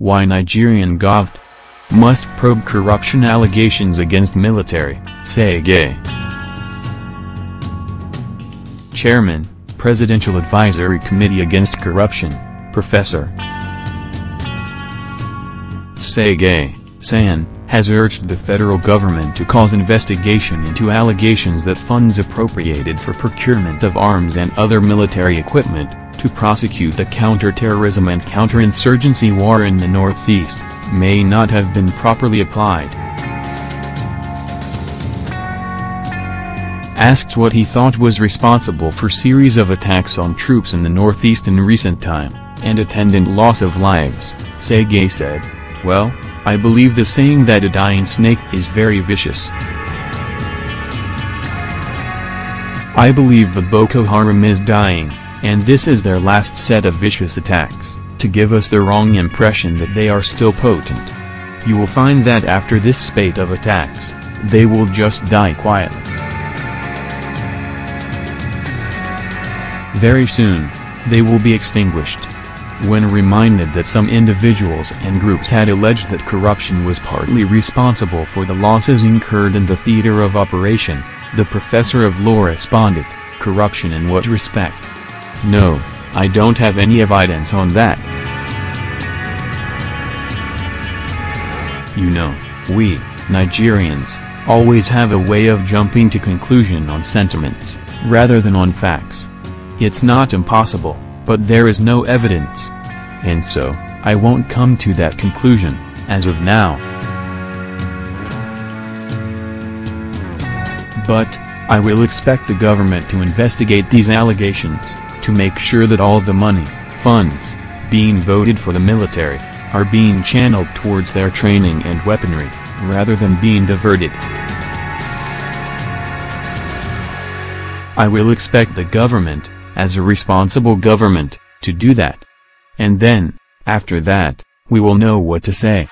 Why Nigerian Govt must probe corruption allegations against military, Sagay. Chairman, Presidential Advisory Committee Against Corruption, Professor Sagay, San, has urged the federal government to cause investigation into allegations that funds appropriated for procurement of arms and other military equipment, to prosecute the counter-terrorism and counterinsurgency war in the Northeast, may not have been properly applied. Asked what he thought was responsible for series of attacks on troops in the Northeast in recent time, and attendant loss of lives, Sagay said, "Well, I believe the saying that a dying snake is very vicious. I believe the Boko Haram is dying, and this is their last set of vicious attacks, to give us the wrong impression that they are still potent. You will find that after this spate of attacks, they will just die quietly. Very soon, they will be extinguished." When reminded that some individuals and groups had alleged that corruption was partly responsible for the losses incurred in the theater of operation, the professor of law responded, "Corruption in what respect? No, I don't have any evidence on that. You know, we, Nigerians, always have a way of jumping to conclusion on sentiments, rather than on facts. It's not impossible, but there is no evidence. And so, I won't come to that conclusion, as of now. But, I will expect the government to investigate these allegations, to make sure that all the money, funds, being voted for the military, are being channeled towards their training and weaponry, rather than being diverted. I will expect the government, as a responsible government, to do that. And then, after that, we will know what to say.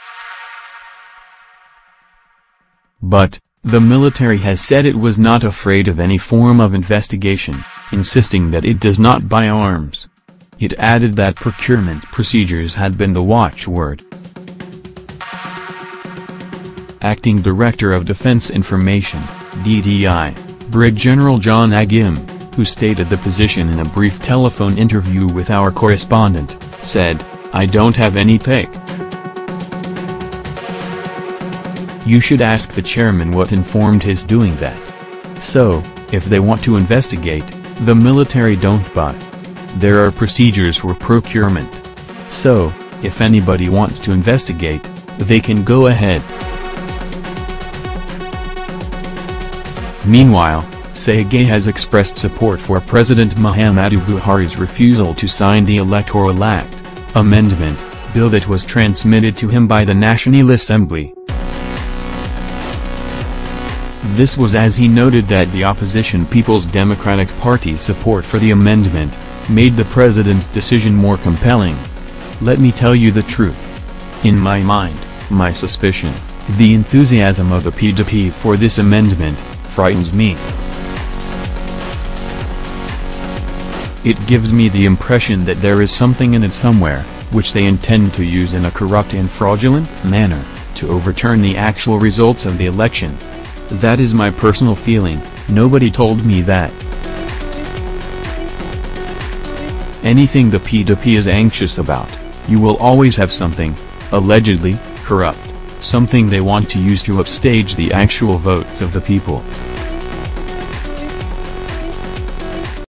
But, the military has said it was not afraid of any form of investigation, insisting that it does not buy arms. It added that procurement procedures had been the watchword. Acting Director of Defense Information, DDI, Brig General John Agim, who stated the position in a brief telephone interview with our correspondent, said, "I don't have any take. You should ask the chairman what informed his doing that. So, if they want to investigate, the military don't buy. There are procedures for procurement. So, if anybody wants to investigate, they can go ahead." Meanwhile, Sagay has expressed support for President Muhammadu Buhari's refusal to sign the Electoral Act amendment bill that was transmitted to him by the National Assembly. This was as he noted that the opposition People's Democratic Party's support for the amendment made the president's decision more compelling. "Let me tell you the truth. In my mind, my suspicion, the enthusiasm of the PDP for this amendment, frightens me. It gives me the impression that there is something in it somewhere, which they intend to use in a corrupt and fraudulent manner, to overturn the actual results of the election. That is my personal feeling, nobody told me that. Anything the PDP is anxious about, you will always have something, allegedly, corrupt, something they want to use to upstage the actual votes of the people."